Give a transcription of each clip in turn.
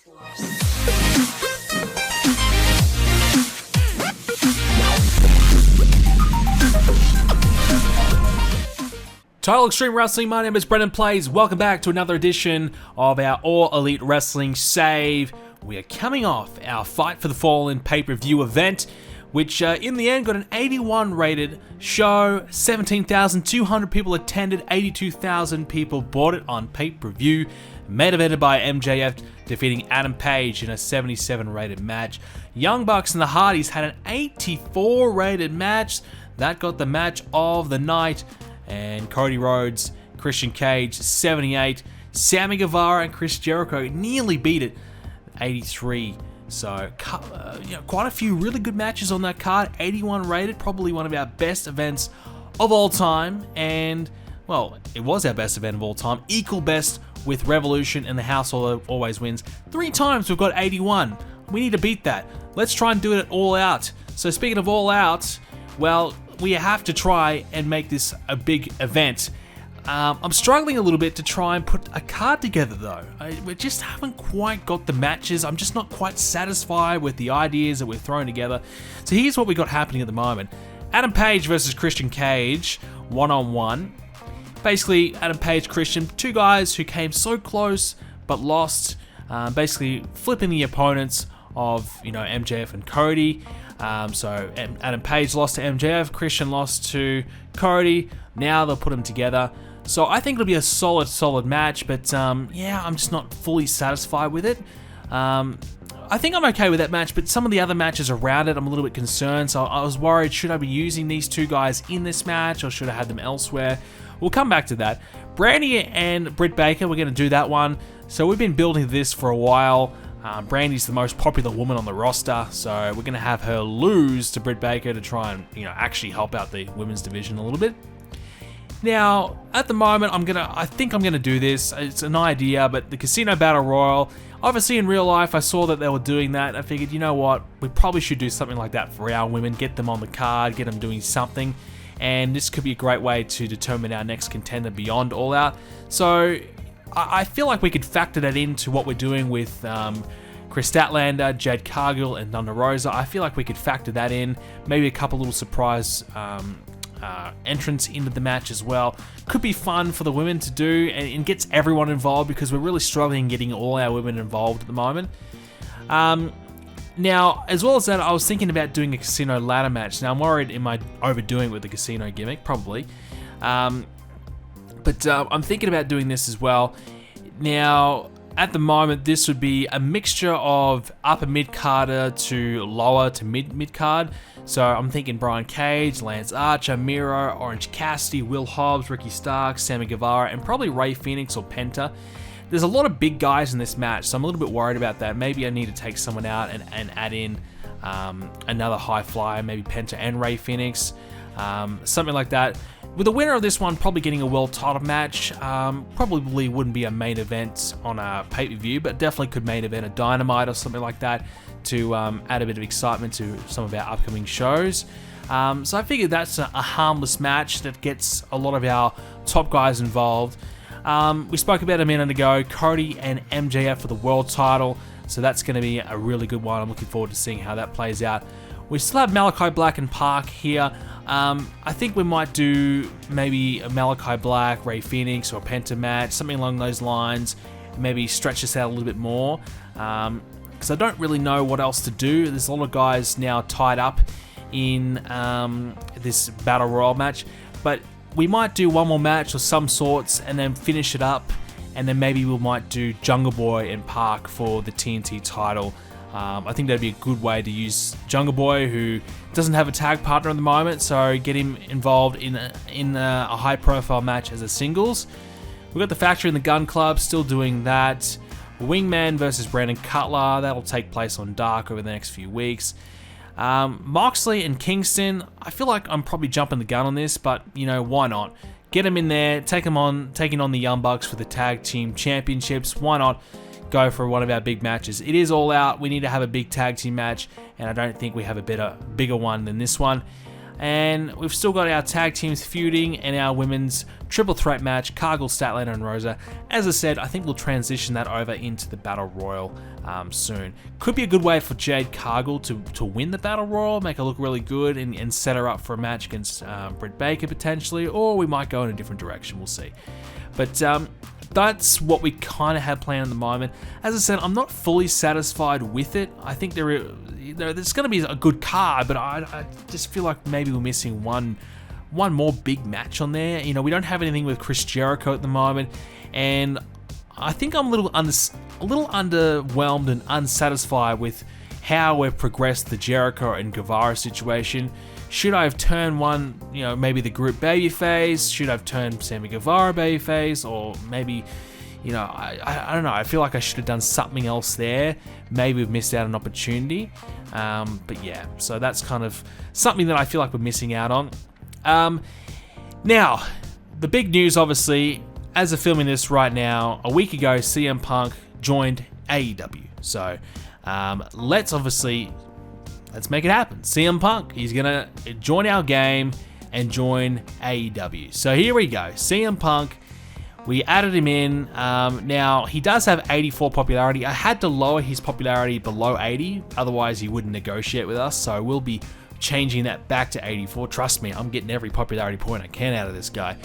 Total Extreme Wrestling, my name is Brendan Plays. Welcome back to another edition of our All Elite Wrestling Save. We are coming off our Fight for the Fallen pay-per-view event, which in the end got an 81 rated show. 17,200 people attended, 82,000 people bought it on pay-per-view. Main evented by MJF defeating Adam Page in a 77 rated match. Young Bucks and the Hardys had an 84 rated match. That got the match of the night. And Cody Rhodes, Christian Cage, 78. Sammy Guevara and Chris Jericho nearly beat it, 83. So, quite a few really good matches on that card. 81 rated, probably one of our best events of all time. And, well, it was our best event of all time. Equal best with Revolution and the House Always Wins. 3 times we've got 81. We need to beat that. Let's try and do it at All Out. So, speaking of All Out, well, we have to try and make this a big event. I'm struggling a little bit to try and put a card together though. We just haven't quite got the matches. I'm just not quite satisfied with the ideas that we're throwing together. So here's what we got happening at the moment. Adam Page versus Christian Cage, one-on-one. Basically, Adam Page, Christian, two guys who came so close but lost. Basically flipping the opponents of, MJF and Cody. So Adam Page lost to MJF, Christian lost to Cody. Now they'll put them together. So I think it'll be a solid match, but I'm just not fully satisfied with it. I think I'm okay with that match, but some of the other matches around it, I'm a little bit concerned. So I was worried, should I be using these two guys in this match or should I have them elsewhere? We'll come back to that. Brandy and Britt Baker, we're going to do that one. So we've been building this for a while. Brandy's the most popular woman on the roster, so we're going to have her lose to Britt Baker to try and, actually help out the women's division a little bit. Now, at the moment, I think I'm gonna do this. It's an idea, but the Casino Battle Royal, obviously in real life, I saw that they were doing that. I figured, you know what, we probably should do something like that for our women, get them on the card, get them doing something, and this could be a great way to determine our next contender beyond All Out. So, I feel like we could factor that into what we're doing with Chris Statlander, Jade Cargill, and Thunder Rosa. I feel like we could factor that in. Maybe a couple little surprise entrants into the match as well. Could be fun for the women to do, and it gets everyone involved because we're really struggling getting all our women involved at the moment. Now, as well as that, I was thinking about doing a casino ladder match. Now, I'm worried, am I overdoing it with the casino gimmick? Probably. But I'm thinking about doing this as well. Now, at the moment, this would be a mixture of upper mid-carder to lower to mid-card. So I'm thinking Brian Cage, Lance Archer, Miro, Orange Cassidy, Will Hobbs, Ricky Starks, Sammy Guevara, and probably Rey Fenix or Penta. There's a lot of big guys in this match, so I'm a little bit worried about that. Maybe I need to take someone out and add in another high flyer, maybe Penta and Rey Fenix, something like that. With the winner of this one probably getting a world title match, probably wouldn't be a main event on a pay-per-view, but definitely could main event a Dynamite or something like that to add a bit of excitement to some of our upcoming shows. So I figured that's a harmless match that gets a lot of our top guys involved. We spoke about a minute ago, Cody and MJF for the world title, so that's going to be a really good one. I'm looking forward to seeing how that plays out. We still have Malachi Black and Park here. I think we might do maybe a Malachi Black, Rey Fenix, or a Penta match, something along those lines. Maybe stretch this out a little bit more, because I don't really know what else to do. There's a lot of guys now tied up in this Battle Royal match, but we might do one more match of some sorts and then finish it up, and then maybe we might do Jungle Boy and Park for the TNT title. I think that'd be a good way to use Jungle Boy, who doesn't have a tag partner at the moment, so get him involved in a high-profile match as a singles. We've got the Factory and the Gun Club still doing that. Wingman versus Brandon Cutler, that'll take place on Dark over the next few weeks. Moxley and Kingston, I feel like I'm probably jumping the gun on this, but why not? Get them in there, taking on the Young Bucks for the Tag Team Championships. Why not go for one of our big matches? It is All Out. We need to have a big tag team match, and I don't think we have a bigger one than this one. And we've still got our tag teams feuding and our women's triple threat match, Cargill, Statlander, and Rosa. As I said, I think we'll transition that over into the Battle Royal soon. Could be a good way for Jade Cargill to win the Battle Royal, make her look really good, and set her up for a match against Britt Baker potentially, or we might go in a different direction, we'll see. But that's what we kind of have planned at the moment. As I said, I'm not fully satisfied with it. I think there's going to be a good card, but I just feel like maybe we're missing one more big match on there. You know, we don't have anything with Chris Jericho at the moment, and I think I'm a little underwhelmed and unsatisfied with how we've progressed the Jericho and Guevara situation. Should I have turned one, maybe the group babyface? Should I have turned Sammy Guevara babyface? Or maybe, I don't know. I feel like I should have done something else there. Maybe we've missed out on an opportunity. But yeah, so that's kind of something that I feel like we're missing out on. Now, the big news, obviously, as of filming this right now, a week ago, CM Punk joined AEW. So let's make it happen. CM Punk, he's going to join our game and join AEW. So here we go. CM Punk, we added him in. Now, he does have 84 popularity. I had to lower his popularity below 80. Otherwise, he wouldn't negotiate with us. So we'll be changing that back to 84. Trust me, I'm getting every popularity point I can out of this guy.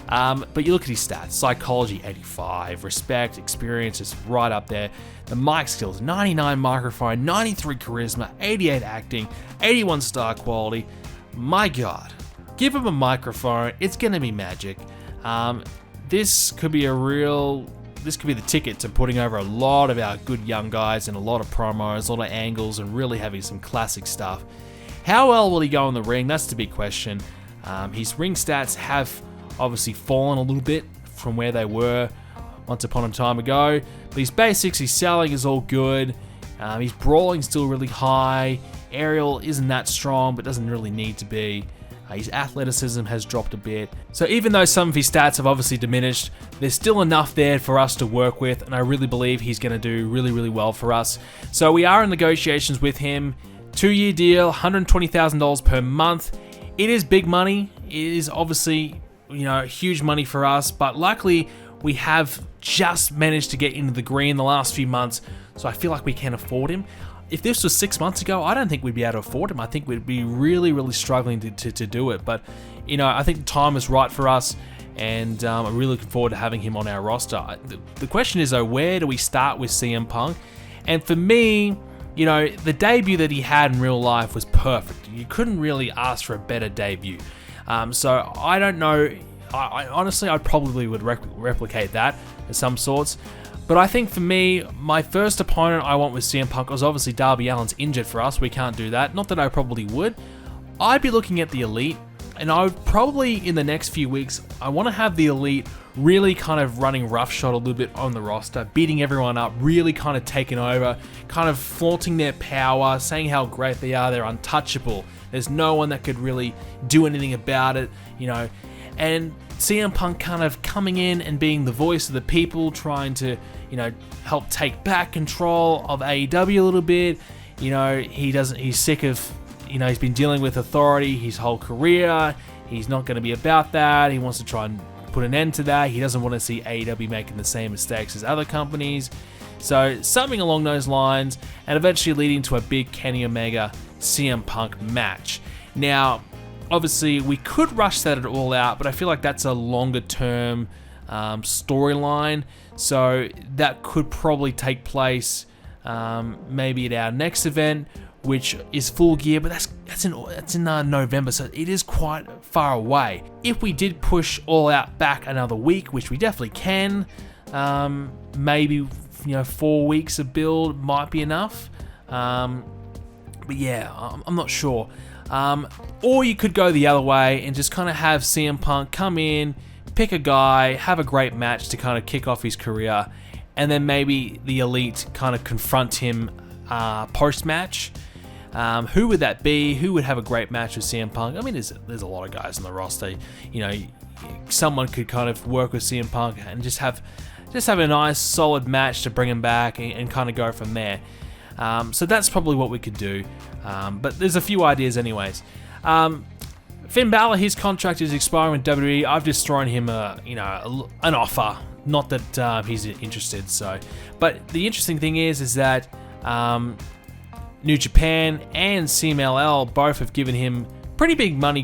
But you look at his stats. Psychology, 85. Respect, experience is right up there. The mic skills, 99 microphone, 93 charisma, 88 acting, 81 star quality. My God. Give him a microphone. It's going to be magic. This could be the ticket to putting over a lot of our good young guys and a lot of promos, a lot of angles, and really having some classic stuff. How well will he go in the ring? That's the big question. His ring stats have obviously fallen a little bit from where they were once upon a time ago. But his basics, his selling is all good. His brawling still really high. Aerial isn't that strong, but doesn't really need to be. His athleticism has dropped a bit. So even though some of his stats have obviously diminished, there's still enough there for us to work with, and I really believe he's going to do really, really well for us. So we are in negotiations with him. 2-year deal, $120,000 per month. It is big money. It is obviously, huge money for us, but luckily we have just managed to get into the green the last few months, so I feel like we can afford him. If this was 6 months ago, I don't think we'd be able to afford him. I think we'd be really, really struggling to do it, but I think the time is right for us, and I'm really looking forward to having him on our roster. The question is, though, where do we start with CM Punk? And for me, the debut that he had in real life was perfect. You couldn't really ask for a better debut. So I don't know. I honestly probably would replicate that of some sorts. But I think for me, my first opponent I want with CM Punk was obviously Darby Allin's injured for us. We can't do that. Not that I probably would. I'd be looking at the Elite, and I would probably, in the next few weeks, I want to have the Elite really kind of running roughshod a little bit on the roster, beating everyone up, really kind of taking over, kind of flaunting their power, saying how great they are, they're untouchable. There's no one that could really do anything about it, and CM Punk kind of coming in and being the voice of the people, trying to, help take back control of AEW a little bit. He's sick of, he's been dealing with authority his whole career. He's not going to be about that. He wants to try and put an end to that. He doesn't want to see AEW making the same mistakes as other companies. So something along those lines, and eventually leading to a big Kenny Omega CM Punk match. Now, obviously, we could rush that at All Out, but I feel like that's a longer term storyline. So that could probably take place maybe at our next event, which is Full Gear, but that's in November, so it is quite far away. If we did push All Out back another week, which we definitely can, maybe 4 weeks of build might be enough. But yeah, I'm not sure. Or you could go the other way and just kind of have CM Punk come in, pick a guy, have a great match to kind of kick off his career, and then maybe the Elite kind of confront him post-match. Who would that be? Who would have a great match with CM Punk? I mean, there's a lot of guys on the roster. Someone could kind of work with CM Punk and just have a nice, solid match to bring him back and kind of go from there. So that's probably what we could do. But there's a few ideas anyways. Finn Balor, his contract is expiring with WWE. I've just thrown him an offer. Not that he's interested. So, but the interesting thing is that New Japan and CMLL both have given him pretty big money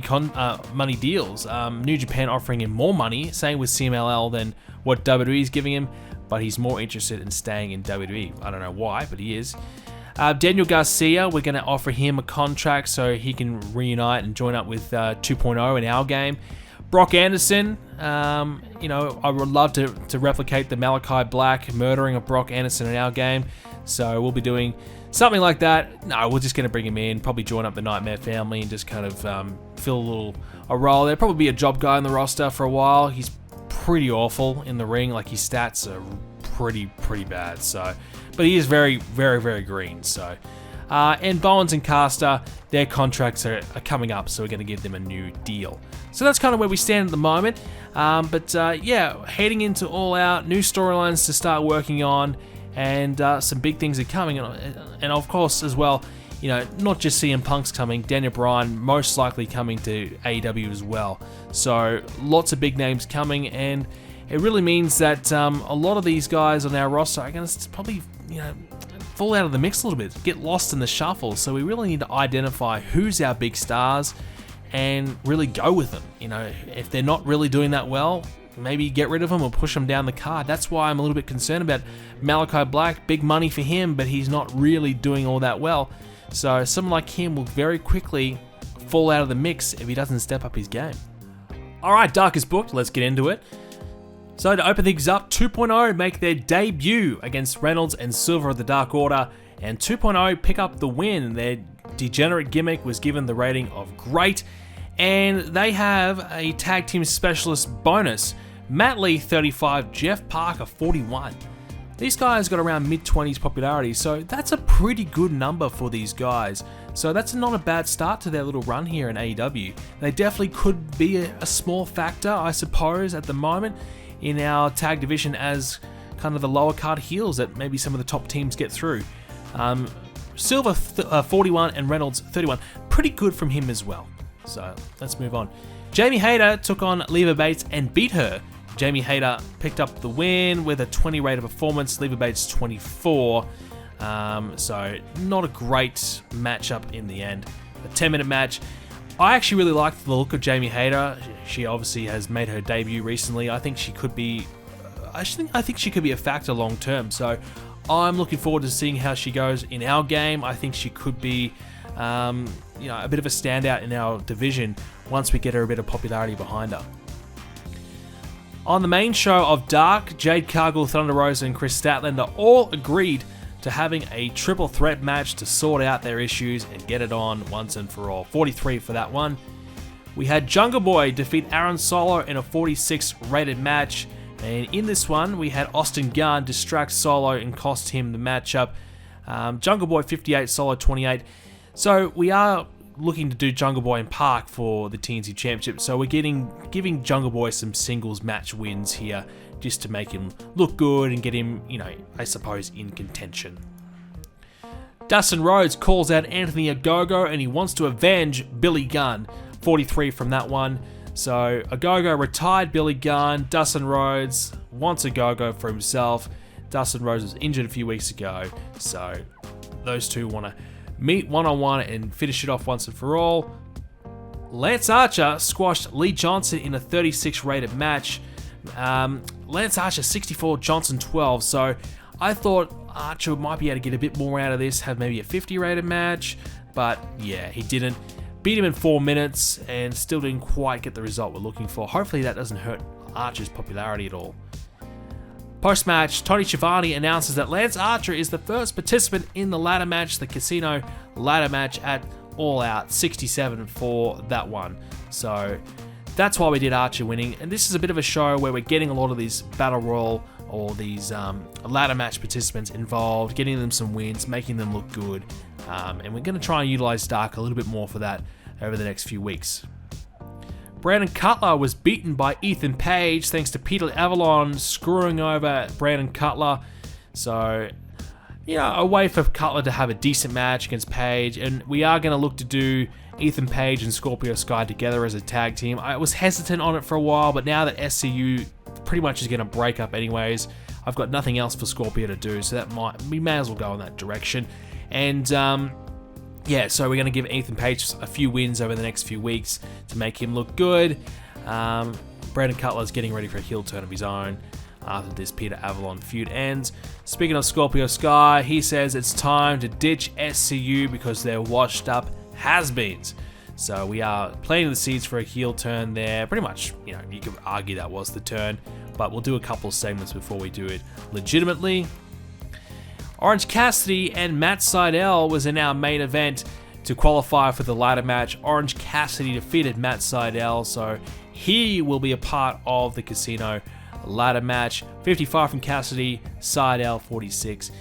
deals. New Japan offering him more money, same with CMLL, than what WWE is giving him, but he's more interested in staying in WWE. I don't know why, but he is. Daniel Garcia, we're going to offer him a contract so he can reunite and join up with 2.0 in our game. Brock Anderson, I would love to replicate the Malachi Black murdering of Brock Anderson in our game, so we'll be doing something like that. No, we're just going to bring him in, probably join up the Nightmare family and just kind of fill a role there. Probably be a job guy in the roster for a while. He's pretty awful in the ring, like his stats are pretty bad, so... But he is very, very, very green. So, and Bowens and Caster, their contracts are coming up, so we're going to give them a new deal. So that's kind of where we stand at the moment. Heading into All Out, new storylines to start working on, and some big things are coming. And of course, as well, not just CM Punk's coming, Daniel Bryan most likely coming to AEW as well. So lots of big names coming, and it really means that a lot of these guys on our roster are going to probably, fall out of the mix a little bit, get lost in the shuffle. So we really need to identify who's our big stars and really go with them. If they're not really doing that well, maybe get rid of them or push them down the card. That's why I'm a little bit concerned about Malachi Black. Big money for him, but he's not really doing all that well. So someone like him will very quickly fall out of the mix if he doesn't step up his game. Alright, Dark is booked. Let's get into it. So to open things up, 2.0 make their debut against Reynolds and Silver of the Dark Order, and 2.0 pick up the win. Their degenerate gimmick was given the rating of great, and they have a tag team specialist bonus. Matt Lee 35, Jeff Parker 41. These guys got around mid-20s popularity, so that's a pretty good number for these guys. So that's not a bad start to their little run here in AEW. They definitely could be a small factor, I suppose, at the moment in our tag division as kind of the lower card heels that maybe some of the top teams get through. Silver 41 and Reynolds 31. Pretty good from him as well. So let's move on. Jamie Hayter took on Leva Bates and beat her. Jamie Hayter picked up the win with a 20 rated performance. Leva Bates 24. So not a great matchup in the end. A 10-minute match. I actually really liked the look of Jamie Hayter. She obviously has made her debut recently. I think she could be a factor long term. So I'm looking forward to seeing how she goes in our game. I think she could be a bit of a standout in our division once we get her a bit of popularity behind her. On the main show of Dark, Jade Cargill, Thunder Rosa, and Chris Statlander all agreed to having a triple threat match to sort out their issues and get it on once and for all. 43 for that one. We had Jungle Boy defeat Aaron Solo in a 46 rated match, and in this one we had Austin Gunn distract Solo and cost him the matchup. Jungle Boy 58, Solo 28. So we are looking to do Jungle Boy and Park for the TNT Championship, so we're giving Jungle Boy some singles match wins here just to make him look good and get him, I suppose, in contention. Dustin Rhodes calls out Anthony Ogogo and he wants to avenge Billy Gunn. 43 from that one. So Ogogo retired Billy Gunn. Dustin Rhodes wants Ogogo for himself. Dustin Rhodes was injured a few weeks ago, so those two want to meet one-on-one and finish it off once and for all. Lance Archer squashed Lee Johnson in a 36 rated match. Lance Archer 64, Johnson 12, so I thought Archer might be able to get a bit more out of this, have maybe a 50 rated match, but yeah, he didn't. Beat him in 4 minutes and still didn't quite get the result we're looking for. Hopefully that doesn't hurt Archer's popularity at all. Post-match, Tony Schiavone announces that Lance Archer is the first participant in the ladder match, the Casino ladder match at All Out, 67 for that one. So that's why we did Archer winning, and this is a bit of a show where we're getting a lot of these Battle Royal or these ladder match participants involved, getting them some wins, making them look good, and we're going to try and utilize Dark a little bit more for that over the next few weeks. Brandon Cutler was beaten by Ethan Page thanks to Peter Avalon screwing over Brandon Cutler. So a way for Cutler to have a decent match against Page, and we are going to look to do Ethan Page and Scorpio Sky together as a tag team. I was hesitant on it for a while, but now that SCU pretty much is going to break up anyways, I've got nothing else for Scorpio to do, so we may as well go in that direction. And so we're going to give Ethan Page a few wins over the next few weeks to make him look good. Brandon Cutler's getting ready for a heel turn of his own after this Peter Avalon feud ends. Speaking of Scorpio Sky, he says it's time to ditch SCU because they're washed up has-beens. So we are planting the seeds for a heel turn there. Pretty much, you could argue that was the turn, but we'll do a couple of segments before we do it legitimately. Orange Cassidy and Matt Sydal was in our main event to qualify for the ladder match. Orange Cassidy defeated Matt Sydal, so he will be a part of the Casino ladder match. 55 from Cassidy, Sydal 46.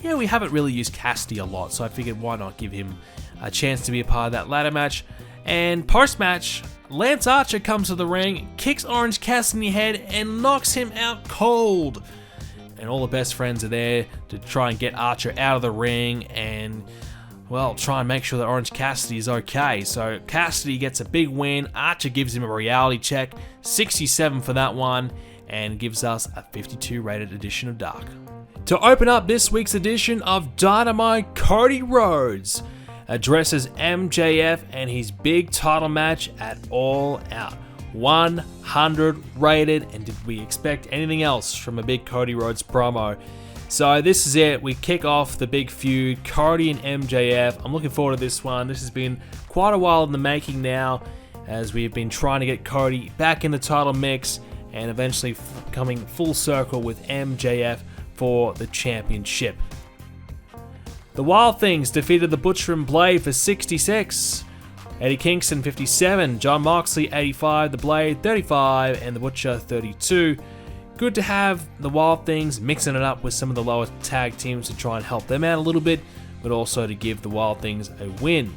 Yeah, we haven't really used Cassidy a lot, so I figured why not give him a chance to be a part of that ladder match. And post-match, Lance Archer comes to the ring, kicks Orange Cassidy in the head, and knocks him out cold. And all the best friends are there to try and get Archer out of the ring and, well, try and make sure that Orange Cassidy is okay. So Cassidy gets a big win. Archer gives him a reality check, 67 for that one, and gives us a 52 rated edition of Dark. To open up this week's edition of Dynamite, Cody Rhodes addresses MJF and his big title match at All Out. 100 rated, and did we expect anything else from a big Cody Rhodes promo? So this is it. We kick off the big feud, Cody and MJF. I'm looking forward to this one. This has been quite a while in the making now, as we've been trying to get Cody back in the title mix and eventually coming full circle with MJF for the championship. The Wild Things defeated the Butcher and Blade for 66. Eddie Kingston 57, John Moxley 85, The Blade 35, and The Butcher 32. Good to have the Wild Things mixing it up with some of the lower tag teams to try and help them out a little bit, but also to give the Wild Things a win.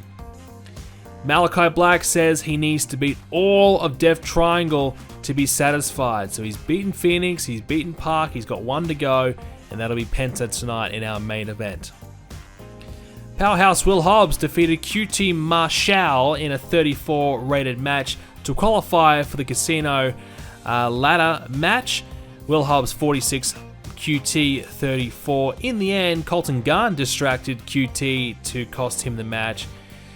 Malachi Black says he needs to beat all of Death Triangle to be satisfied. So he's beaten Phoenix, he's beaten Park, he's got one to go, and that'll be Penta tonight in our main event. Powerhouse Will Hobbs defeated QT Marshall in a 34 rated match to qualify for the Casino ladder match. Will Hobbs 46, QT 34. In the end, Colton Gunn distracted QT to cost him the match.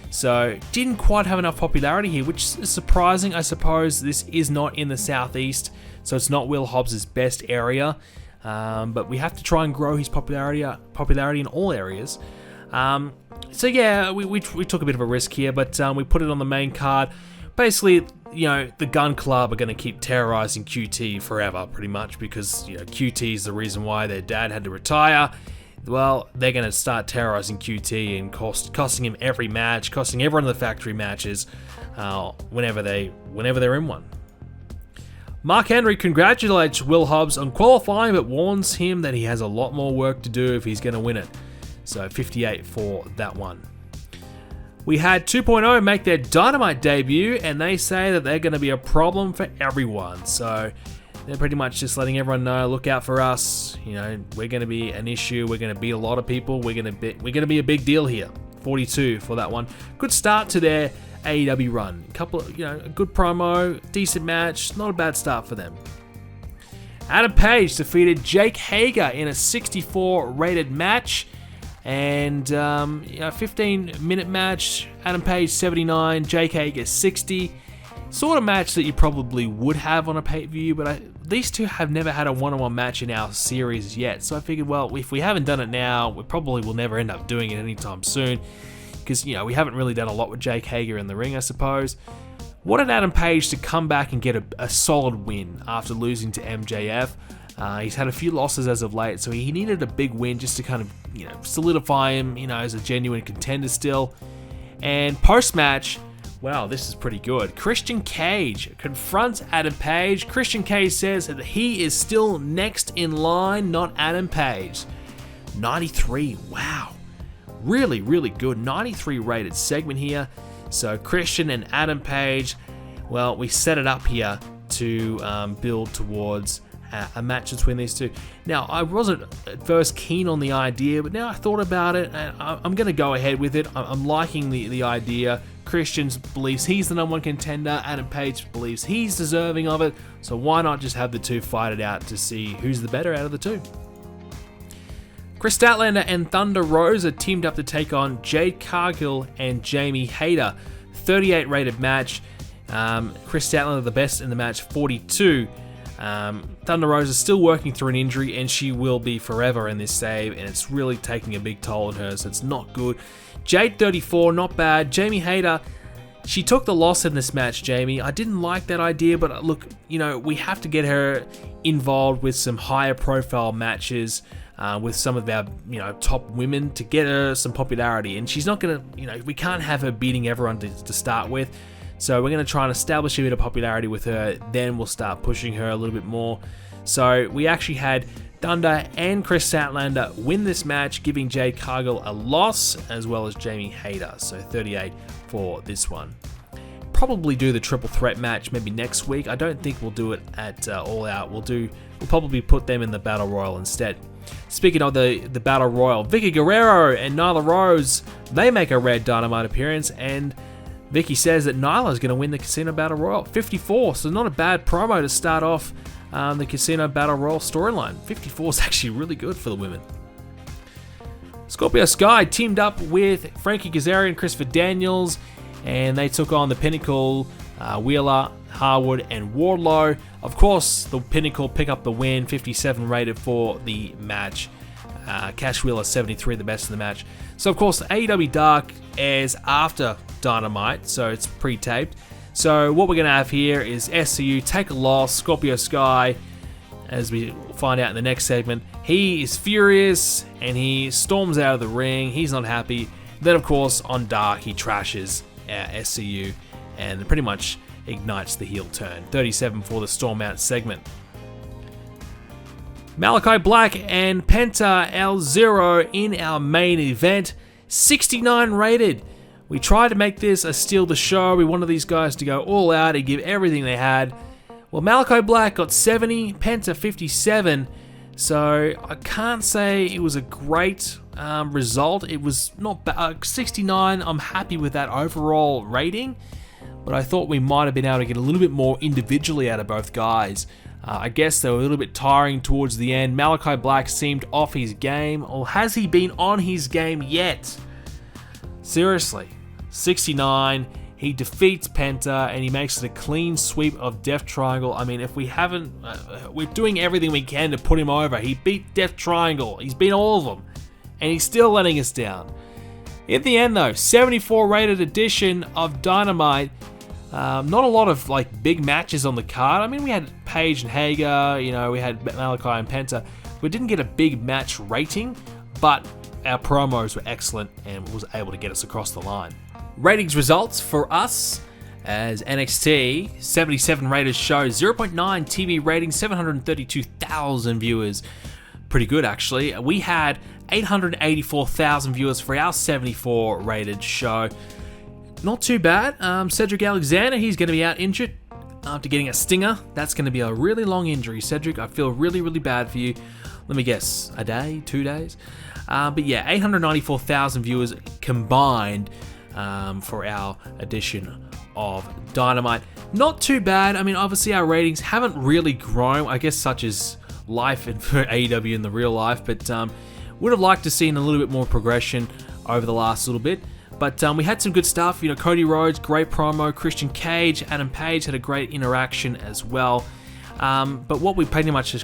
So didn't quite have enough popularity here, which is surprising. I suppose this is not in the Southeast, so it's not Will Hobbs' best area. But we have to try and grow his popularity in all areas. So yeah, we took a bit of a risk here, but we put it on the main card. Basically, the Gun Club are going to keep terrorizing QT forever, pretty much, because QT is the reason why their dad had to retire. Well, they're going to start terrorizing QT and costing him every match, costing everyone in the factory matches whenever they're in one. Mark Henry congratulates Will Hobbs on qualifying, but warns him that he has a lot more work to do if he's going to win it. So 58 for that one. We had 2.0 make their Dynamite debut, and they say that they're going to be a problem for everyone. So they're pretty much just letting everyone know, look out for us. We're going to be an issue. We're going to beat a lot of people. We're going to be a big deal here. 42 for that one. Good start to their AEW run. A good promo, decent match, not a bad start for them. Adam Page defeated Jake Hager in a 64 rated match. And 15-minute match, Adam Page 79, Jake Hager 60. Sort of match that you probably would have on a pay-per-view, but these two have never had a one-on-one match in our series yet. So I figured, well, if we haven't done it now, we probably will never end up doing it anytime soon. Because, we haven't really done a lot with Jake Hager in the ring, I suppose. Wanted Adam Page to come back and get a solid win after losing to MJF. He's had a few losses as of late, so he needed a big win just to kind of, solidify him, as a genuine contender still. And post-match, wow, this is pretty good. Christian Cage confronts Adam Page. Christian Cage says that he is still next in line, not Adam Page. 93, wow. Really, really good. 93 rated segment here. So Christian and Adam Page, well, we set it up here to build towards a match between these two. Now, I wasn't at first keen on the idea, but now I thought about it, and I'm going to go ahead with it. I'm liking the idea. Christian believes he's the number one contender. Adam Page believes he's deserving of it. So why not just have the two fight it out to see who's the better out of the two? Chris Statlander and Thunder Rosa teamed up to take on Jade Cargill and Jamie Hayter. 38 rated match. Chris Statlander the best in the match, 42. Thunder Rosa is still working through an injury, and she will be forever in this save, and it's really taking a big toll on her, so it's not good. Jade, 34, not bad. Jamie Hayter, she took the loss in this match, Jamie. I didn't like that idea, but look, we have to get her involved with some higher profile matches with some of our, top women to get her some popularity, and she's not going to, we can't have her beating everyone to start with. So we're going to try and establish a bit of popularity with her, then we'll start pushing her a little bit more. So we actually had Thunder and Chris Statlander win this match, giving Jade Cargill a loss, as well as Jamie Hayter. So 38 for this one. Probably do the triple threat match maybe next week. I don't think we'll do it at All Out. We'll probably put them in the Battle Royal instead. Speaking of the Battle Royal, Vicky Guerrero and Nyla Rose, they make a Red Dynamite appearance, and Vicky says that Nyla is going to win the Casino Battle Royal. 54, so not a bad promo to start off the Casino Battle Royal storyline. 54 is actually really good for the women. Scorpio Sky teamed up with Frankie Kazarian and Christopher Daniels, and they took on the Pinnacle, Wheeler, Harwood, and Wardlow. Of course, the Pinnacle pick up the win, 57 rated for the match. Cash Wheeler, 73, the best in the match. So, of course, AEW Dark airs after Dynamite, so it's pre-taped. So what we're going to have here is SCU take a loss. Scorpio Sky, as we find out in the next segment, he is furious and he storms out of the ring. He's not happy. Then, of course, on Dark, he trashes SCU and pretty much ignites the heel turn. 37 for the storm out segment. Malachi Black and Penta L0 in our main event. 69 rated. We tried to make this a steal the show. We wanted these guys to go all out and give everything they had. Well, Malachi Black got 70, Penta 57. So I can't say it was a great result. It was not bad. 69, I'm happy with that overall rating. But I thought we might have been able to get a little bit more individually out of both guys. I guess they were a little bit tiring towards the end. Malachi Black seemed off his game. Or has he been on his game yet? Seriously. 69. He defeats Penta and he makes it a clean sweep of Death Triangle. I mean, if we haven't... we're doing everything we can to put him over. He beat Death Triangle. He's beat all of them. And he's still letting us down. In the end, though, 74 rated edition of Dynamite. Not a lot of big matches on the card. I mean, we had Page and Hager, we had Malachi and Penta. We didn't get a big match rating, but our promos were excellent and was able to get us across the line. Ratings results for us as NXT, 77 rated show, 0.9 TV rating, 732,000 viewers. Pretty good, actually. We had 884,000 viewers for our 74 rated show. Not too bad. Cedric Alexander, he's going to be out injured after getting a stinger. That's going to be a really long injury, Cedric. I feel really, really bad for you. Let me guess, a day, 2 days? But yeah, 894,000 viewers combined for our edition of Dynamite. Not too bad. I mean, obviously our ratings haven't really grown. I guess such is life and for AEW in the real life. But would have liked to see a little bit more progression over the last little bit. But we had some good stuff. Cody Rhodes, great promo. Christian Cage, Adam Page had a great interaction as well. But what we pretty much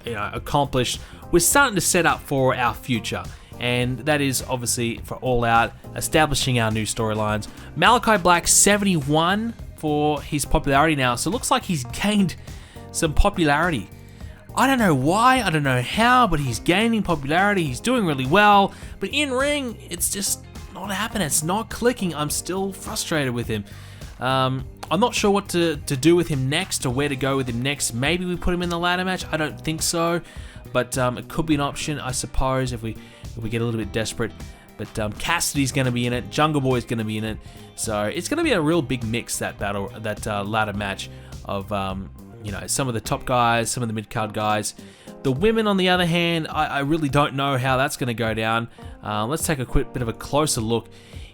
accomplished, we're starting to set up for our future. And that is obviously for All Out, establishing our new storylines. Malachi Black, 71 for his popularity now. So it looks like he's gained some popularity. I don't know why, I don't know how, but he's gaining popularity. He's doing really well. But in ring, it's just not happening. It's not clicking. I'm still frustrated with him. I'm not sure what to do with him next or where to go with him next. Maybe we put him in the ladder match. I don't think so, but it could be an option, I suppose, if we get a little bit desperate. But Cassidy's going to be in it. Jungle Boy's going to be in it. So it's going to be a real big mix, that ladder match of some of the top guys, some of the mid-card guys. The women, on the other hand, I really don't know how that's going to go down. Let's take a quick bit of a closer look.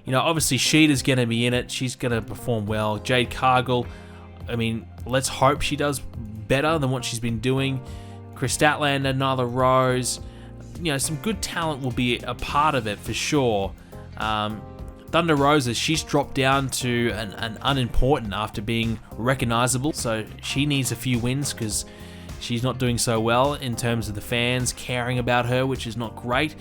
Obviously Sheeta's going to be in it. She's going to perform well. Jade Cargill, let's hope she does better than what she's been doing. Chris Statlander, Nyla Rose. Some good talent will be a part of it for sure. Thunder Rosa, she's dropped down to an unimportant after being recognizable, so she needs a few wins because she's not doing so well in terms of the fans caring about her, which is not great.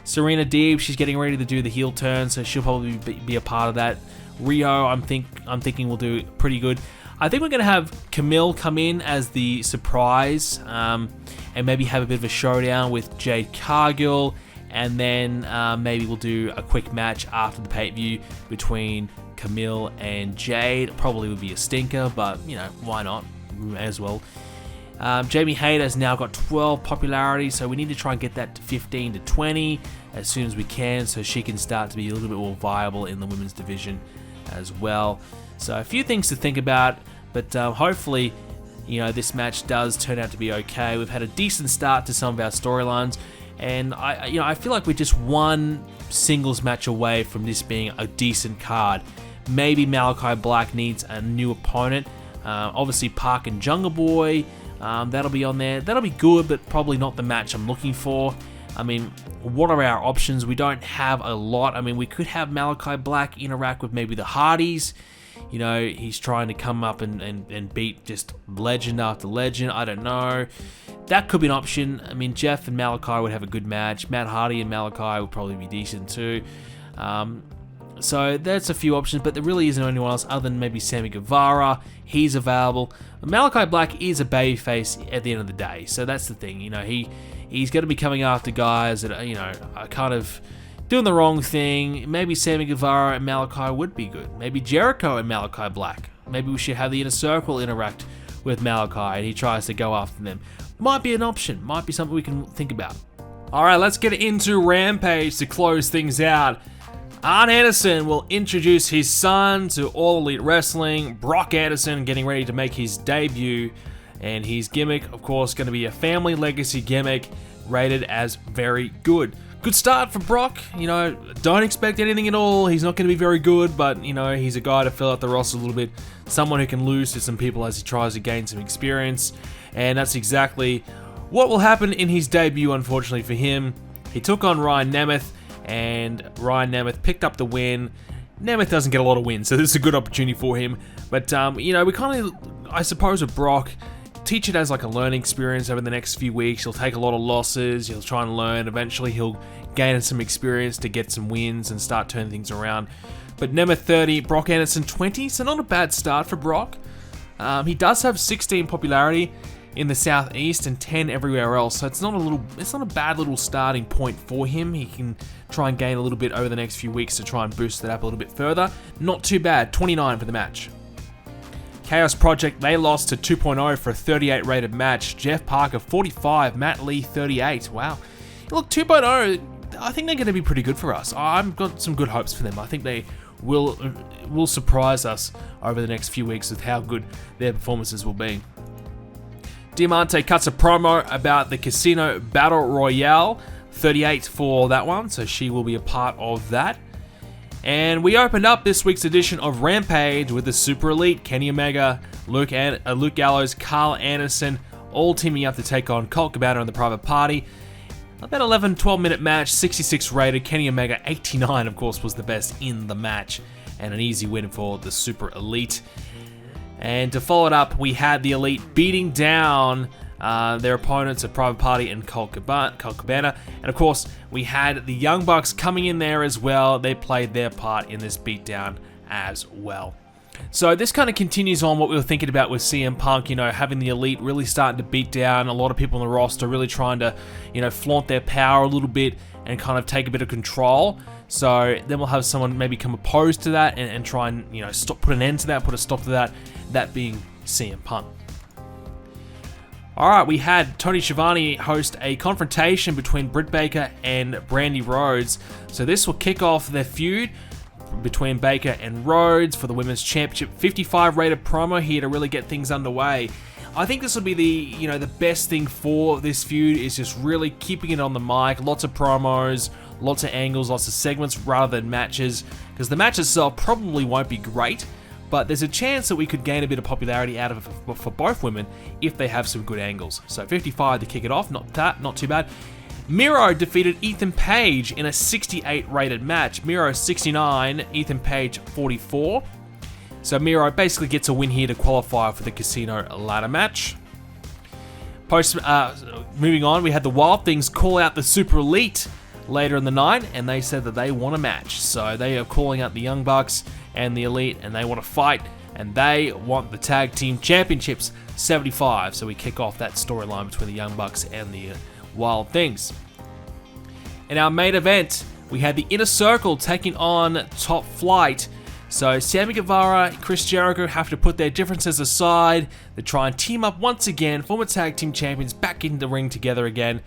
Serena Deeb, she's getting ready to do the heel turn, so she'll probably be a part of that. Rio, I'm thinking will do pretty good. I think we're going to have Camille come in as the surprise, and maybe have a bit of a showdown with Jade Cargill, and then maybe we'll do a quick match after the pay-per-view between Camille and Jade. Probably would be a stinker, but why not? May as well. Jamie Hayter has now got 12 popularity, so we need to try and get that to 15 to 20 as soon as we can, so she can start to be a little bit more viable in the women's division as well. So a few things to think about, but hopefully, this match does turn out to be okay. We've had a decent start to some of our storylines, and I feel like we're just one singles match away from this being a decent card. Maybe Malachi Black needs a new opponent. Obviously, Park and Jungle Boy, that'll be on there. That'll be good, but probably not the match I'm looking for. What are our options? We don't have a lot. We could have Malachi Black interact with maybe the Hardys. He's trying to come up and beat just legend after legend. I don't know. That could be an option. Jeff and Malachi would have a good match. Matt Hardy and Malachi would probably be decent too. So that's a few options, but there really isn't anyone else other than maybe Sammy Guevara. He's available. Malachi Black is a babyface at the end of the day, so that's the thing. He's going to be coming after guys that are kind of doing the wrong thing. Maybe Sammy Guevara and Malachi would be good. Maybe Jericho and Malachi Black. Maybe we should have the Inner Circle interact with Malachi and he tries to go after them. Might be an option. Might be something we can think about. Alright, let's get into Rampage to close things out. Arn Anderson will introduce his son to All Elite Wrestling. Brock Anderson getting ready to make his debut. And his gimmick, of course, going to be a family legacy gimmick rated as very good. Good start for Brock. Don't expect anything at all. He's not going to be very good, but, he's a guy to fill out the roster a little bit. Someone who can lose to some people as he tries to gain some experience. And that's exactly what will happen in his debut, unfortunately for him. He took on Ryan Nemeth, and Ryan Nemeth picked up the win. Nemeth doesn't get a lot of wins, so this is a good opportunity for him. But, we kind of, I suppose with Brock, teach it as like a learning experience over the next few weeks. He'll take a lot of losses. He'll try and learn. Eventually, he'll gain some experience to get some wins and start turning things around. But Nemeth 30, Brock Anderson 20, so not a bad start for Brock. He does have 16 popularity in the Southeast and 10 everywhere else, so it's not a bad little starting point for him. He can try and gain a little bit over the next few weeks to try and boost that up a little bit further. Not too bad. 29 for the match. Chaos Project, they lost to 2.0 for a 38 rated match. Jeff Parker 45, Matt Lee 38. Wow. Look, 2.0, I think they're going to be pretty good for us. I've got some good hopes for them. I think they will surprise us over the next few weeks with how good their performances will be. Diamante cuts a promo about the Casino Battle Royale. 38 for that one, so she will be a part of that. And we opened up this week's edition of Rampage with the Super Elite, Kenny Omega, Luke Gallows, Carl Anderson, all teaming up to take on Colt Cabana and the Private Party. About 11-12 minute match, 66 rated. Kenny Omega 89, of course, was the best in the match, and an easy win for the Super Elite. And to follow it up, we had the Elite beating down their opponents of Private Party and Colt Cabana. And of course, we had the Young Bucks coming in there as well. They played their part in this beatdown as well. So this kind of continues on what we were thinking about with CM Punk, having the Elite really starting to beat down a lot of people on the roster, really trying to, flaunt their power a little bit and kind of take a bit of control. So then we'll have someone maybe come opposed to that and try and, put an end to that, put a stop to that being CM Punk. Alright, we had Tony Schiavone host a confrontation between Britt Baker and Brandy Rhodes. So this will kick off their feud between Baker and Rhodes for the Women's Championship. 55 rated promo here to really get things underway. I think this will be the best thing for this feud is just really keeping it on the mic, lots of promos, lots of angles, lots of segments rather than matches, because the match itself probably won't be great, but there's a chance that we could gain a bit of popularity out of it for both women if they have some good angles. So 55 to kick it off, not too bad. Miro defeated Ethan Page in a 68 rated match. Miro 69, Ethan Page 44. So Miro basically gets a win here to qualify for the Casino ladder match. Moving on, we had the Wild Things call out the Super Elite later in the night, and they said that they want a match. So they are calling out the Young Bucks and the Elite, and they want to fight, and they want the Tag Team Championships 75. So we kick off that storyline between the Young Bucks and the Wild Things. In our main event, we had the Inner Circle taking on Top Flight. So Sammy Guevara and Chris Jericho have to put their differences aside. They try and team up once again, former tag team champions back in the ring together again.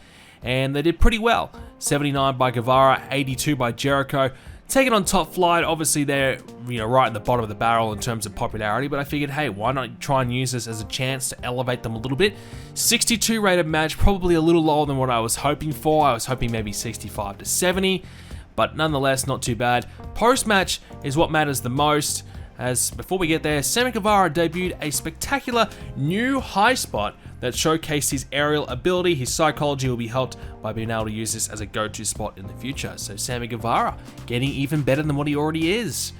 And they did pretty well. 79 by Guevara, 82 by Jericho. Taking on Top Flight, obviously they're right at the bottom of the barrel in terms of popularity, but I figured, hey, why not try and use this as a chance to elevate them a little bit. 62 rated match, probably a little lower than what I was hoping for. I was hoping maybe 65 to 70. But nonetheless, not too bad. Post-match is what matters the most. As before we get there, Sammy Guevara debuted a spectacular new high spot that showcased his aerial ability. His psychology will be helped by being able to use this as a go-to spot in the future. So Sammy Guevara getting even better than what he already is.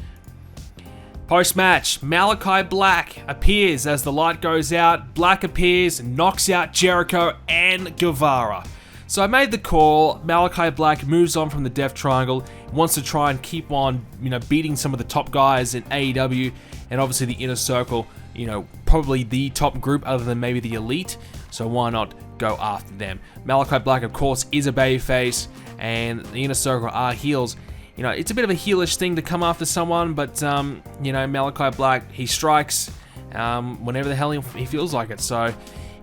Post-match, Malachi Black appears as the light goes out. Black appears, knocks out Jericho and Guevara. So I made the call. Malachi Black moves on from the Death Triangle, wants to try and keep on, beating some of the top guys in AEW, and obviously the Inner Circle, probably the top group other than maybe the Elite. So why not go after them? Malachi Black, of course, is a babyface, and the Inner Circle are heels. It's a bit of a heelish thing to come after someone, but Malachi Black, he strikes whenever the hell he feels like it. So.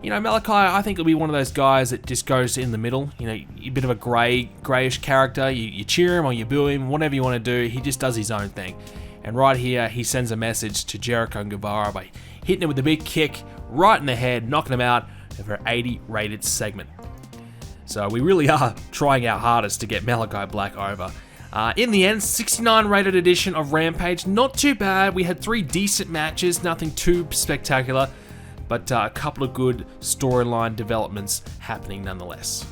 Malachi, I think will be one of those guys that just goes in the middle. A bit of a grayish character. You cheer him or you boo him, whatever you want to do. He just does his own thing. And right here, he sends a message to Jericho and Guevara by hitting him with a big kick right in the head, knocking him out for an 80 rated segment. So we really are trying our hardest to get Malachi Black over. In the end, 69 rated edition of Rampage. Not too bad. We had 3 decent matches, nothing too spectacular. But a couple of good storyline developments happening nonetheless.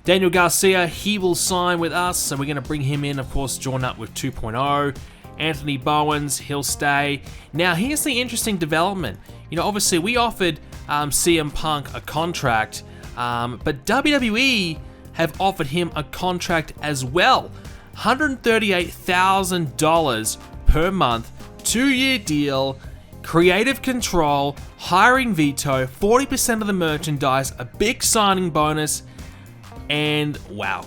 Daniel Garcia, he will sign with us, so we're going to bring him in, of course, join up with 2.0. Anthony Bowens, he'll stay. Now, here's the interesting development. Obviously, we offered CM Punk a contract, but WWE have offered him a contract as well. $138,000 per month, 2-year deal. Creative control, hiring veto, 40% of the merchandise, a big signing bonus, and wow,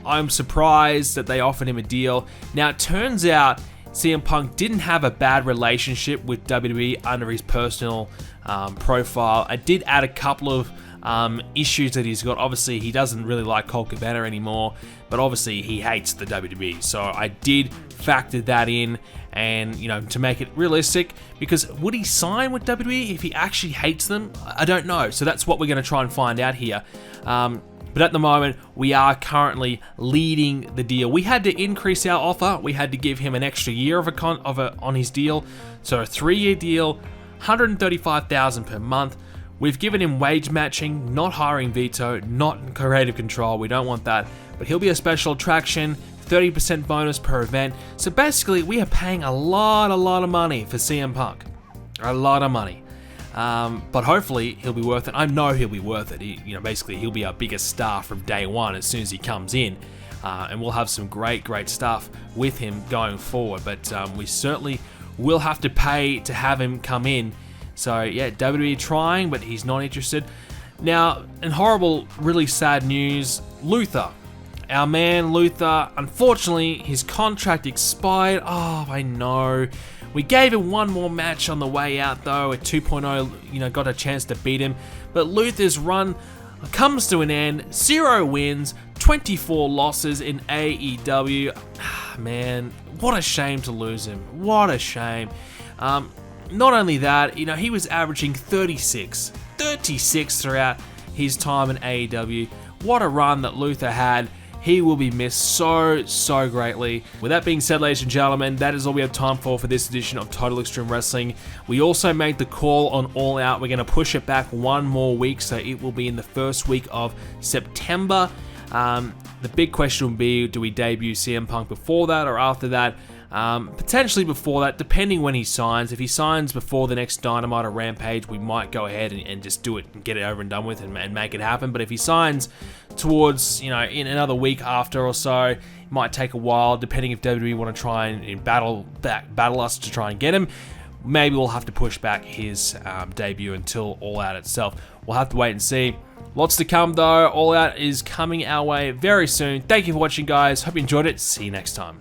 I'm surprised that they offered him a deal. Now, it turns out CM Punk didn't have a bad relationship with WWE under his personal profile. I did add a couple of issues that he's got. Obviously, he doesn't really like Colt Cabana anymore, but obviously he hates the WWE. So I did factor that in, and to make it realistic, because would he sign with WWE if he actually hates them? I don't know. So that's what we're going to try and find out here. But at the moment, we are currently leading the deal. We had to increase our offer. We had to give him an extra year on his deal. So a 3-year deal, $135,000 per month. We've given him wage matching, not hiring veto, not creative control. We don't want that. But he'll be a special attraction, 30% bonus per event. So basically, we are paying a lot of money for CM Punk. A lot of money. But hopefully, he'll be worth it. I know he'll be worth it. Basically, he'll be our biggest star from day one as soon as he comes in. And we'll have some great stuff with him going forward. But we certainly will have to pay to have him come in. So yeah, WWE trying, but he's not interested. Now, in horrible, really sad news, Luther. Our man Luther, unfortunately, his contract expired. Oh, I know. We gave him one more match on the way out, though. At 2.0, got a chance to beat him. But Luther's run comes to an end. 0 wins, 24 losses in AEW. Man, what a shame to lose him. What a shame. Not only that, he was averaging 36 36 throughout his time in AEW. What a run that Luther had. He will be missed so greatly. With that being said, ladies and gentlemen, that is all we have time for this edition of Total Extreme Wrestling. We also made the call on All Out. We're going to push it back one more week, so it will be in the first week of September. The big question will be, do we debut CM Punk before that or after that? Potentially before that, depending when he signs. If he signs before the next Dynamite or Rampage, we might go ahead and just do it and get it over and done with and make it happen. But if he signs towards, in another week after or so, it might take a while, depending if WWE want to try and battle us to try and get him. Maybe we'll have to push back his debut until All Out itself. We'll have to wait and see. Lots to come though. All Out is coming our way very soon. Thank you for watching, guys. Hope you enjoyed it. See you next time.